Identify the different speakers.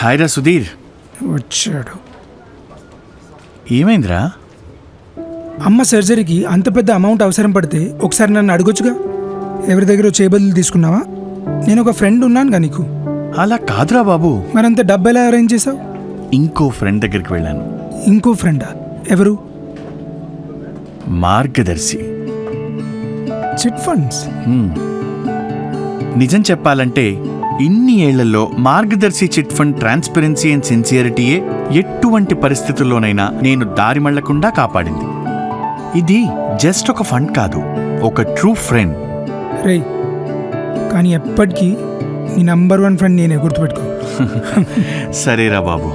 Speaker 1: హాయ్రా సుధీర్.
Speaker 2: వచ్చాడు.
Speaker 1: ఏమైందిరా?
Speaker 2: అమ్మ సర్జరీకి అంత పెద్ద అమౌంట్ అవసరం పడితే ఒకసారి నన్ను అడగొచ్చుగా. ఎవరి దగ్గర చేయబదులు తీసుకున్నావా? నేను ఒక ఫ్రెండ్ ఉన్నానుగా నీకు.
Speaker 1: అలా కాదురా బాబు.
Speaker 2: మరంత డబ్బు ఎలా అరేంజ్ చేసావు?
Speaker 1: ఇంకో ఫ్రెండ్ దగ్గరికి వెళ్ళాను.
Speaker 2: ఇంకో ఫ్రెండా? ఎవరు?
Speaker 1: మార్గదర్శి.
Speaker 2: Chit funds.
Speaker 1: నిజం చెప్పాలంటే ఇన్ని ఏళ్లలో మార్గదర్శి చిట్ ఫండ్ ట్రాన్స్పరెన్సీ అండ్ సిన్సియరిటీయే ఎటువంటి పరిస్థితుల్లోనైనా నేను దారి మళ్లకుండా కాపాడింది. ఇది జస్ట్ ఒక ఫండ్ కాదు, ఒక ట్రూ ఫ్రెండ్.
Speaker 2: రే, కానీ ఎప్పటికీ నీ నంబర్ 1 ఫ్రెండ్ నేనే, గుర్తుపెట్టుకో.
Speaker 1: సరేరా బాబు.